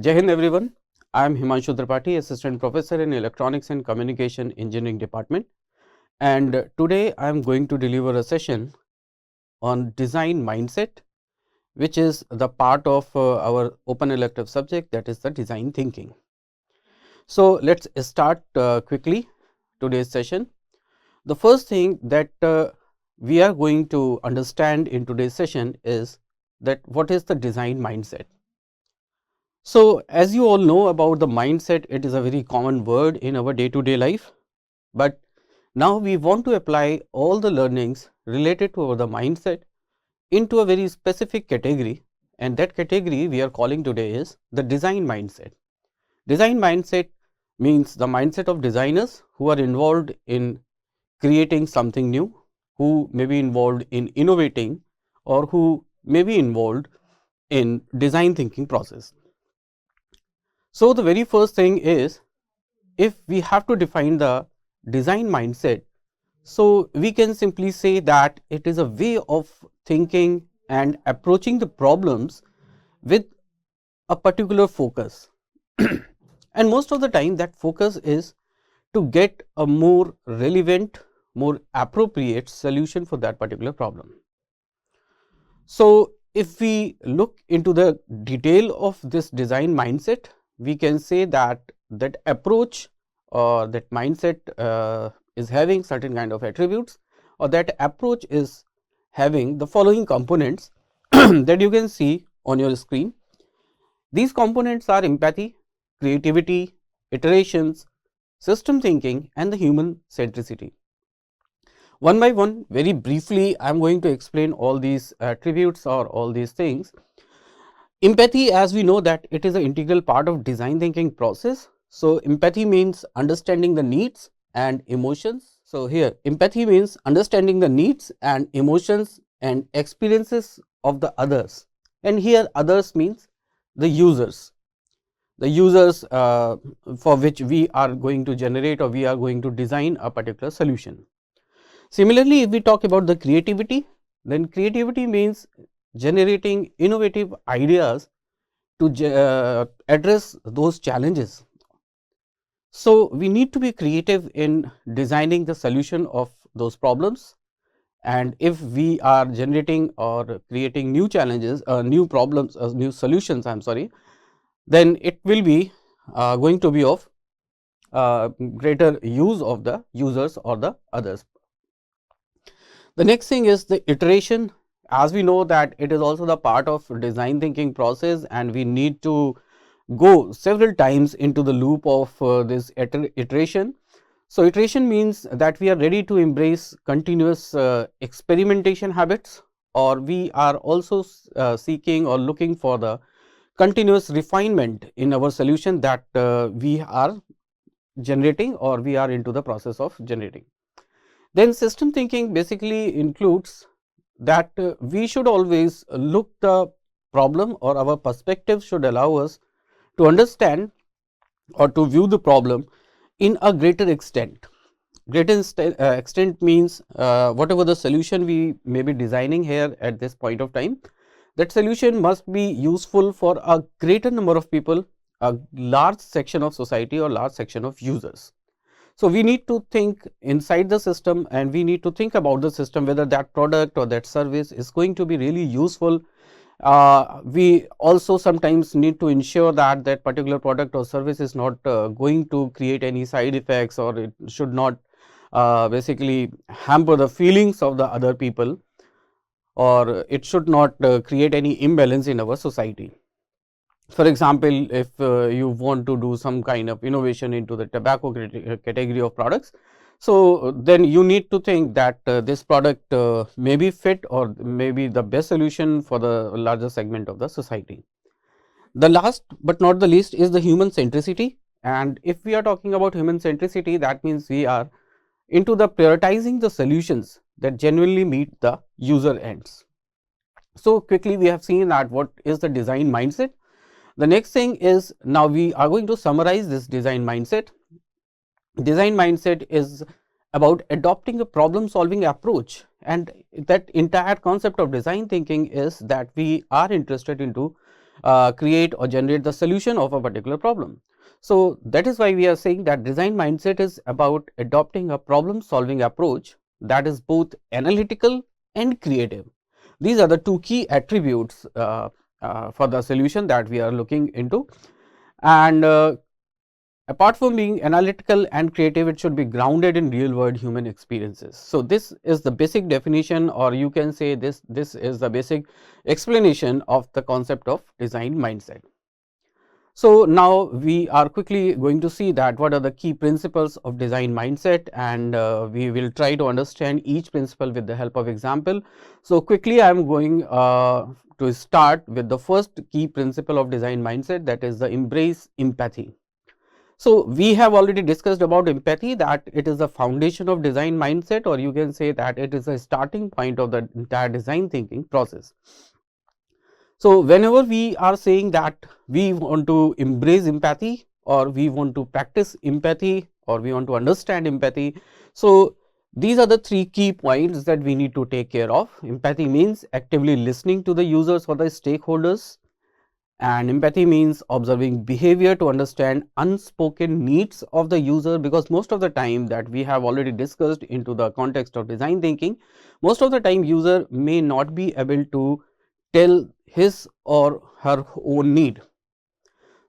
Jai Hind everyone. I am Himanshu Tripathi, Assistant Professor in Electronics and Communication Engineering Department, and today I am going to deliver a session on design mindset, which is the part of our open elective subject, that is the design thinking. So, let us start quickly today's session. The first thing that we are going to understand in today's session is that what is the design mindset. So, as you all know about the mindset, it is a very common word in our day to day life, but now we want to apply all the learnings related to the mindset into a very specific category, and that category we are calling today is the design mindset. Design mindset means the mindset of designers who are involved in creating something new, who may be involved in innovating, or who may be involved in design thinking process. So, the very first thing is, if we have to define the design mindset, so we can simply say that it is a way of thinking and approaching the problems with a particular focus. And most of the time that focus is to get a more relevant, more appropriate solution for that particular problem. So, if we look into the detail of this design mindset, we can say that that approach or that mindset is having certain kind of attributes, or that approach is having the following components that you can see on your screen. These components are empathy, creativity, iterations, system thinking, and the human centricity. One by one, very briefly, I am going to explain all these attributes or all these things. Empathy, as we know that it is an integral part of design thinking process. So, empathy means understanding the needs and emotions. So, here empathy means understanding the needs and emotions and experiences of the others, and here others means the users for which we are going to generate or we are going to design a particular solution. Similarly, if we talk about the creativity, then creativity means generating innovative ideas to address those challenges. So, we need to be creative in designing the solution of those problems, and if we are generating or creating new challenges, new problems, new solutions, I am sorry, then it will be going to be of greater use of the users or the others. The next thing is the iteration. As we know that it is also the part of design thinking process, and we need to go several times into the loop of this iteration. So, iteration means that we are ready to embrace continuous experimentation habits, or we are also seeking or looking for the continuous refinement in our solution that we are generating or we are into the process of generating. Then system thinking basically includes that we should always look the problem, or our perspective should allow us to understand or to view the problem in a greater extent. Greater extent means whatever the solution we may be designing here at this point of time, that solution must be useful for a greater number of people, a large section of society or large section of users. So, we need to think inside the system, and we need to think about the system whether that product or that service is going to be really useful. We also sometimes need to ensure that that particular product or service is not going to create any side effects, or it should not basically hamper the feelings of the other people, or it should not create any imbalance in our society. For example, if you want to do some kind of innovation into the tobacco category of products, so then you need to think that this product may be fit or may be the best solution for the larger segment of the society. The last but not the least is the human centricity, and if we are talking about human centricity, that means we are into the prioritizing the solutions that genuinely meet the user ends. So, quickly we have seen that what is the design mindset. The next thing is, now we are going to summarize this design mindset. Design mindset is about adopting a problem solving approach, and that entire concept of design thinking is that we are interested into create or generate the solution of a particular problem. So that is why we are saying that design mindset is about adopting a problem solving approach that is both analytical and creative. These are the two key attributes for the solution that we are looking into. And apart from being analytical and creative, it should be grounded in real world human experiences. So this is the basic definition, or you can say this is the basic explanation of the concept of design mindset. So now we are quickly going to see that what are the key principles of design mindset, and we will try to understand each principle with the help of example. So quickly I am going to start with the first key principle of design mindset, that is the embrace empathy. So we have already discussed about empathy, that it is the foundation of design mindset, or you can say that it is a starting point of the entire design thinking process. So whenever we are saying that we want to embrace empathy, or we want to practice empathy, or we want to understand empathy, so these are the three key points that we need to take care of. Empathy means actively listening to the users or the stakeholders, and empathy means observing behavior to understand unspoken needs of the user, because most of the time that we have already discussed into the context of design thinking, most of the time user may not be able to tell his or her own need.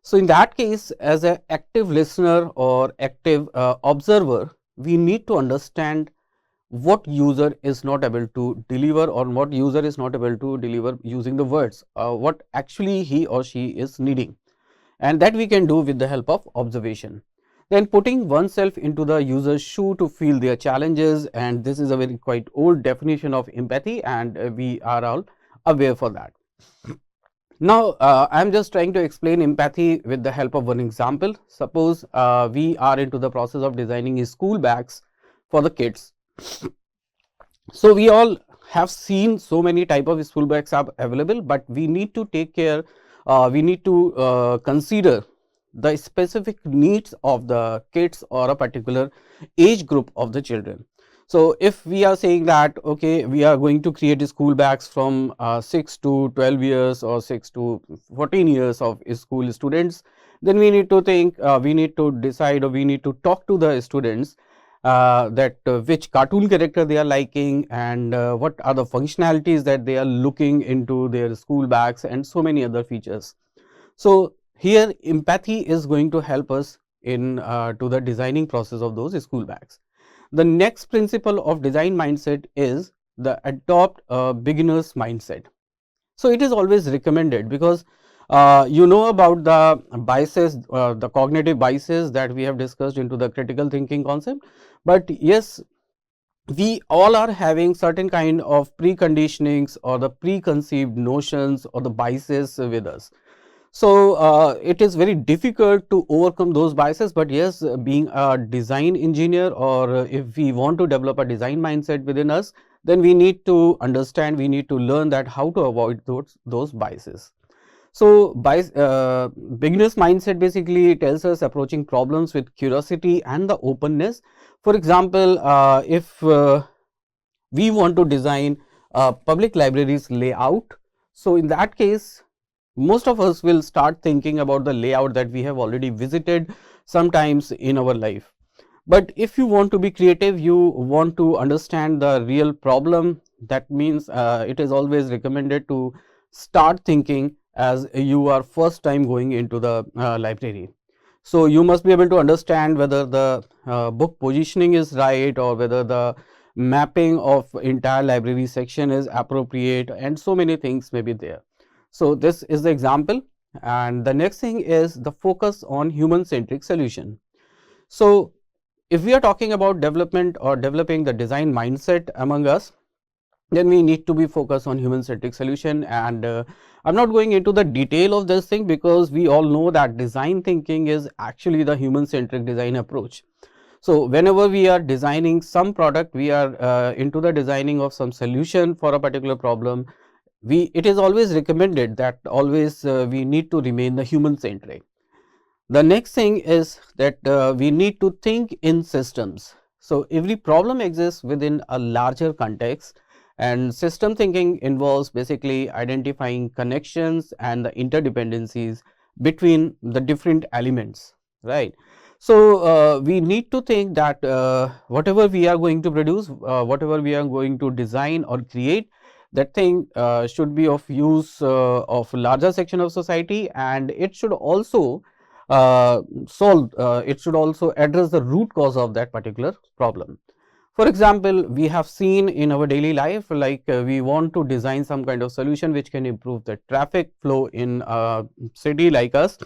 So in that case, as an active listener or active observer, we need to understand what user is not able to deliver, or what user is not able to deliver using the words, what actually he or she is needing, and that we can do with the help of observation. Then putting oneself into the user's shoe to feel their challenges, and this is a very quite old definition of empathy, and we are all aware for that. Now I am just trying to explain empathy with the help of one example. Suppose we are into the process of designing school bags for the kids. So we all have seen so many type of school bags are available, but we need to take care, we need to consider the specific needs of the kids or a particular age group of the children. So if we are saying that okay, we are going to create school bags from 6 to 12 years or 6 to 14 years of school students, then we need to think, we need to decide, or we need to talk to the students that which cartoon character they are liking, and what are the functionalities that they are looking into their school bags, and so many other features. So here empathy is going to help us in to the designing process of those school bags. The next principle of design mindset is the adopt a beginner's mindset. So it is always recommended, because you know about the biases, the cognitive biases that we have discussed into the critical thinking concept. But yes, we all are having certain kind of preconditionings or the preconceived notions or the biases with us. So it is very difficult to overcome those biases, but yes, being a design engineer, or if we want to develop a design mindset within us, then we need to understand, we need to learn that how to avoid those biases. So beginner's mindset basically tells us approaching problems with curiosity and the openness. For example, if we want to design public libraries layout, so in that case most of us will start thinking about the layout that we have already visited sometimes in our life. But if you want to be creative, you want to understand the real problem, that means it is always recommended to start thinking as you are first time going into the library. So you must be able to understand whether the book positioning is right, or whether the mapping of entire library section is appropriate, and so many things may be there. So this is the example, and the next thing is the focus on human centric solution. So if we are talking about development or developing the design mindset among us, then we need to be focused on human centric solution. And I'm not going into the detail of this thing, because we all know that design thinking is actually the human centric design approach. So whenever we are designing some product, we are into the designing of some solution for a particular problem, it is always recommended that always we need to remain the human centric. The next thing is that we need to think in systems. So every problem exists within a larger context, And system thinking involves basically identifying connections and the interdependencies between the different elements, right? So, we need to think that whatever we are going to produce, whatever we are going to design or create, that thing should be of use of larger section of society, and it should also it should also address the root cause of that particular problem. For example, we have seen in our daily life, like we want to design some kind of solution which can improve the traffic flow in a city like us.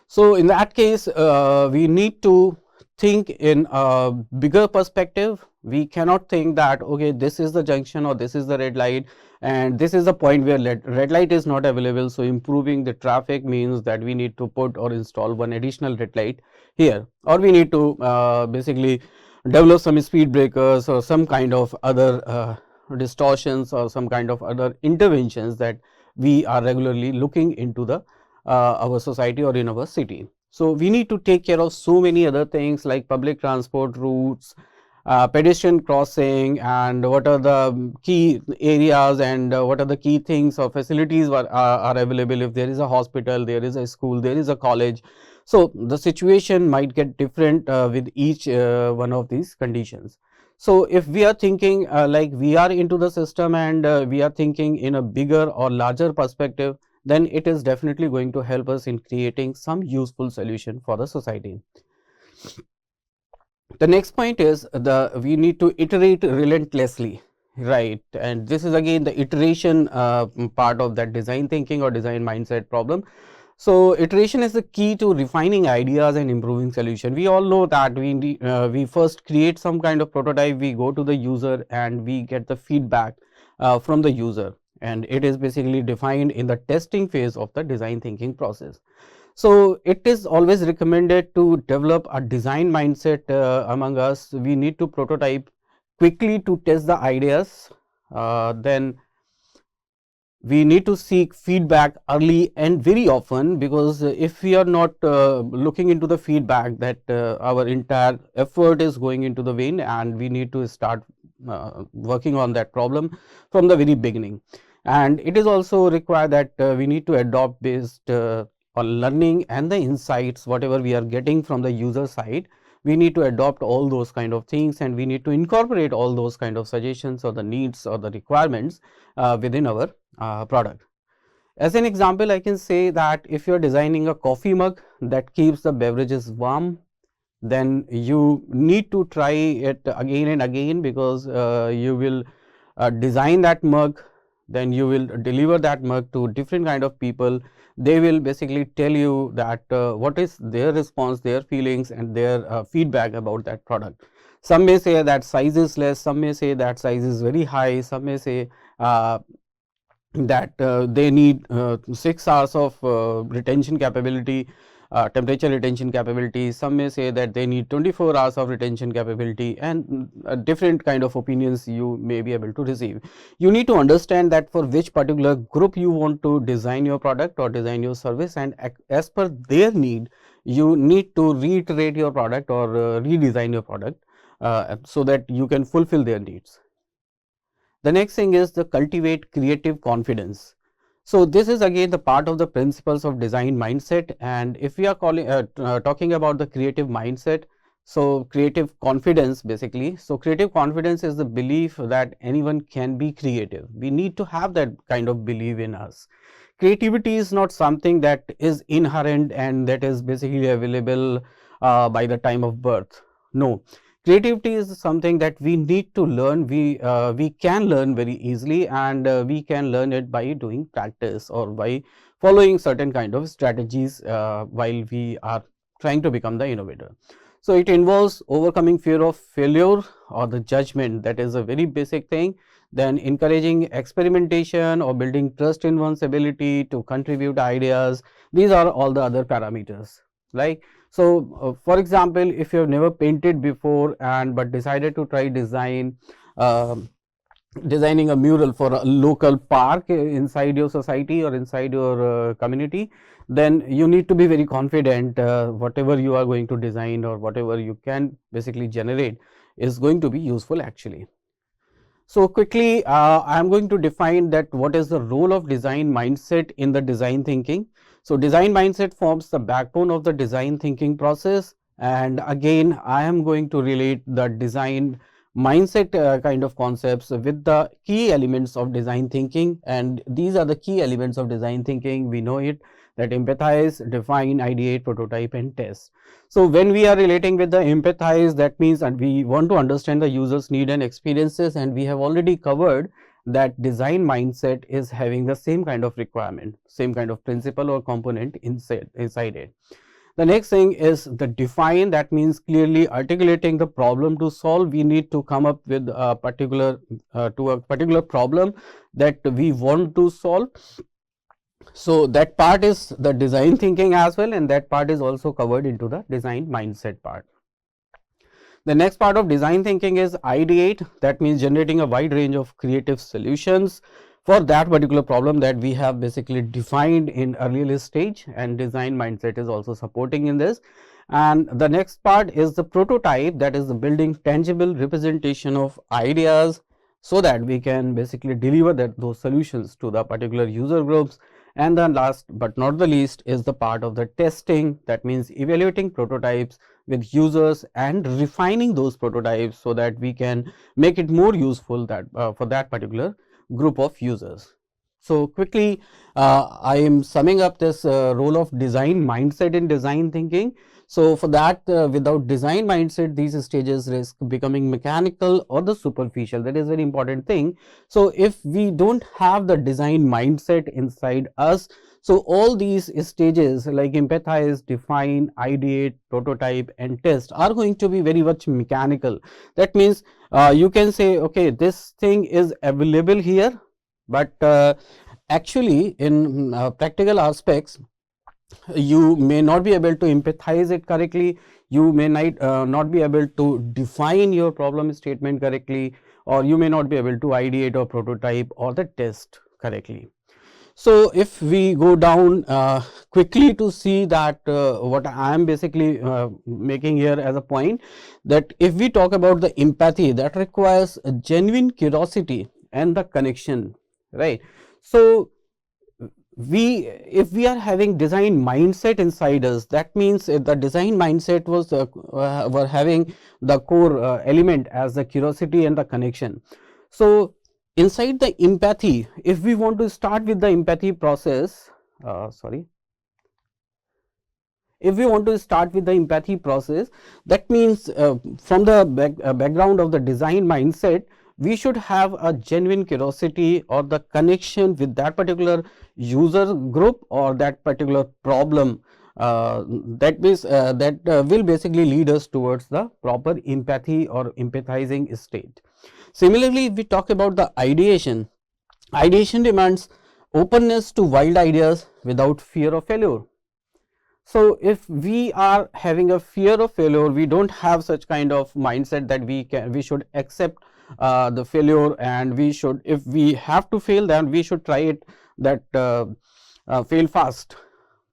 So, in that case, we need to think in a bigger perspective. We cannot think that, okay, this is the junction or this is the red light and this is the point where red light is not available. So, improving the traffic means that we need to put or install one additional red light here, or we need to basically develop some speed breakers or some kind of other distortions or some kind of other interventions that we are regularly looking into the our society or in our city. So, we need to take care of so many other things like public transport routes, pedestrian crossing, and what are the key areas and what are the key things or facilities are available. If there is a hospital, there is a school, there is a college. So, the situation might get different with each one of these conditions. So, if we are thinking like we are into the system and we are thinking in a bigger or larger perspective, then it is definitely going to help us in creating some useful solution for the society. The next point is we need to iterate relentlessly, right? And this is again the iteration part of that design thinking or design mindset problem. So, iteration is the key to refining ideas and improving solution. We all know that we first create some kind of prototype, we go to the user and we get the feedback from the user, and it is basically defined in the testing phase of the design thinking process. So, it is always recommended to develop a design mindset among us. We need to prototype quickly to test the ideas, then we need to seek feedback early and very often, because if we are not looking into the feedback, that our entire effort is going into the vain, and we need to start working on that problem from the very beginning. And it is also required that we need to adopt based on learning and the insights whatever we are getting from the user side. We need to adopt all those kind of things, and we need to incorporate all those kind of suggestions or the needs or the requirements within our product. As an example, I can say that if you are designing a coffee mug that keeps the beverages warm, then you need to try it again and again, because you will design that mug, then you will deliver that mug to different kind of people. They will basically tell you that what is their response, their feelings and their feedback about that product. Some may say that size is less, some may say that size is very high, some may say that they need 6 hours of retention capability, temperature retention capability. Some may say that they need 24 hours of retention capability, and different kind of opinions you may be able to receive. You need to understand that for which particular group you want to design your product or design your service, and as per their need, you need to reiterate your product or redesign your product so that you can fulfill their needs. The next thing is the cultivate creative confidence. So, this is again the part of the principles of design mindset, and if we are talking about the creative mindset, so creative confidence basically. So, creative confidence is the belief that anyone can be creative. We need to have that kind of belief in us. Creativity is not something that is inherent and that is basically available by the time of birth. No, creativity is something that we need to learn. We can learn very easily, and we can learn it by doing practice or by following certain kind of strategies while we are trying to become the innovator. So, it involves overcoming fear of failure or the judgment, that is a very basic thing. Then encouraging experimentation or building trust in one's ability to contribute ideas. These are all the other parameters, like. So, for example, if you have never painted before and but decided to try designing a mural for a local park inside your society or inside your community, then you need to be very confident whatever you are going to design or whatever you can basically generate is going to be useful actually. So quickly, I am going to define that what is the role of design mindset in the design thinking. So design mindset forms the backbone of the design thinking process, and again I am going to relate the design mindset kind of concepts with the key elements of design thinking, and these are the key elements of design thinking. We know it, that empathize, define, ideate, prototype and test. So when we are relating with the empathize, that means and we want to understand the user's need and experiences, and we have already covered that design mindset is having the same kind of requirement, same kind of principle or component inside it. The next thing is the define, that means clearly articulating the problem to solve. We need to come up with a particular problem that we want to solve. So that part is the design thinking as well, and that part is also covered into the design mindset part. The next part of design thinking is ideate, that means generating a wide range of creative solutions for that particular problem that we have basically defined in earlier stage, and design mindset is also supporting in this. And the next part is the prototype, that is the building tangible representation of ideas so that we can basically deliver those solutions to the particular user groups. And the last but not the least is the part of the testing, that means evaluating prototypes with users and refining those prototypes so that we can make it more useful that for that particular group of users. So quickly, I am summing up this role of design mindset in design thinking. So for that, without design mindset, these stages risk becoming mechanical or the superficial. That is a very important thing. So if we don't have the design mindset inside us, so all these stages like empathize, define, ideate, prototype and test are going to be very much mechanical. That means you can say, okay, this thing is available here, but actually in practical aspects, you may not be able to empathize it correctly, you may not be able to define your problem statement correctly, or you may not be able to ideate or prototype or the test correctly. So if we go down quickly to see that what I am basically making here as a point, that if we talk about the empathy, that requires a genuine curiosity and the connection, right? So if we are having design mindset inside us, that means the design mindset was were having the core element as the curiosity and the connection. So inside the empathy, if we want to start with the empathy process, if we want to start with the empathy process, that means from the background of the design mindset, we should have a genuine curiosity or the connection with that particular user group or that particular problem, that means that will basically lead us towards the proper empathy or empathizing state. Similarly, if we talk about the ideation, ideation demands openness to wild ideas without fear of failure. So if we are having a fear of failure, we don't have such kind of mindset that we should accept the failure, and we should, if we have to fail, then we should try it, that fail fast.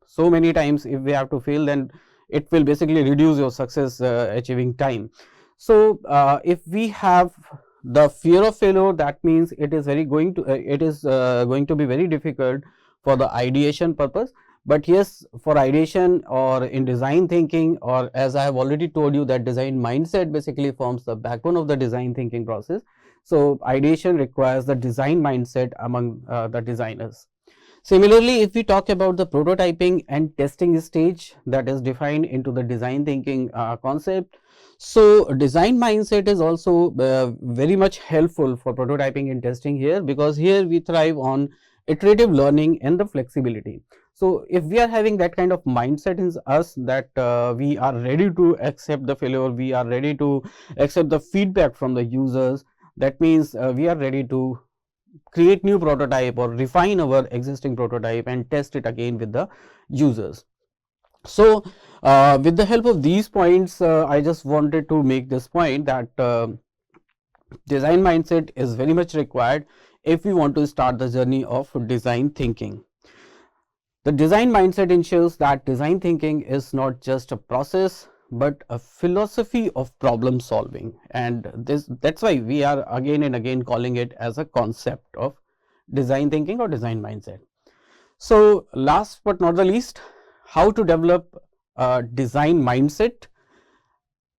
So many times if we have to fail, then it will basically reduce your success achieving time. So if we have the fear of failure, that means it is going to be very difficult for the ideation purpose. But yes, for ideation or in design thinking, or as I have already told you, that design mindset basically forms the backbone of the design thinking process. So ideation requires the design mindset among the designers. Similarly, if we talk about the prototyping and testing stage, that is defined into the design thinking concept. So design mindset is also very much helpful for prototyping and testing here, because here we thrive on iterative learning and the flexibility. So if we are having that kind of mindset in us, that we are ready to accept the failure, we are ready to accept the feedback from the users, that means we are ready to create new prototype or refine our existing prototype and test it again with the users. So with the help of these points, I just wanted to make this point that design mindset is very much required if we want to start the journey of design thinking. The design mindset ensures that design thinking is not just a process, but a philosophy of problem solving, and that's why we are again and again calling it as a concept of design thinking or design mindset. So last but not the least, how to develop a design mindset.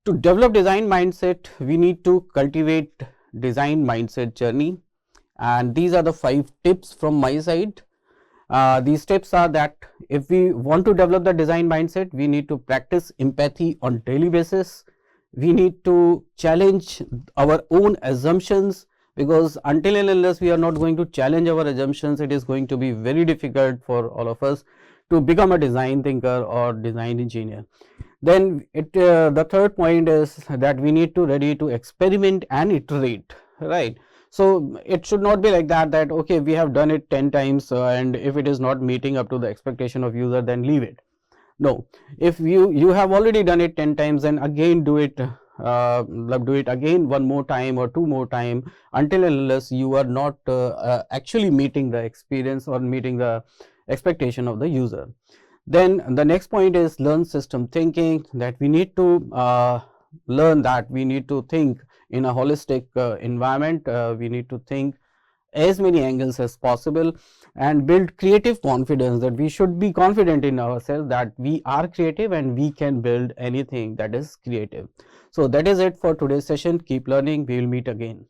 To develop design mindset, we need to cultivate design mindset journey, and these are the 5 tips from my side. These tips are that if we want to develop the design mindset, we need to practice empathy on daily basis. We need to challenge our own assumptions, because until and unless we are not going to challenge our assumptions, it is going to be very difficult for all of us to become a design thinker or design engineer. Then the third point is that we need to ready to experiment and iterate, right? So it should not be like that okay, we have done it 10 times and if it is not meeting up to the expectation of user, then leave it. No, if you have already done it 10 times, and again do it again one more time or two more time, until and unless you are not actually meeting the experience or meeting the expectation of the user. Then the next point is learn system thinking, that we need to learn that we need to think in a holistic environment. We need to think as many angles as possible and build creative confidence, that we should be confident in ourselves that we are creative and we can build anything that is creative. So that is it for today's session. Keep learning. We will meet again.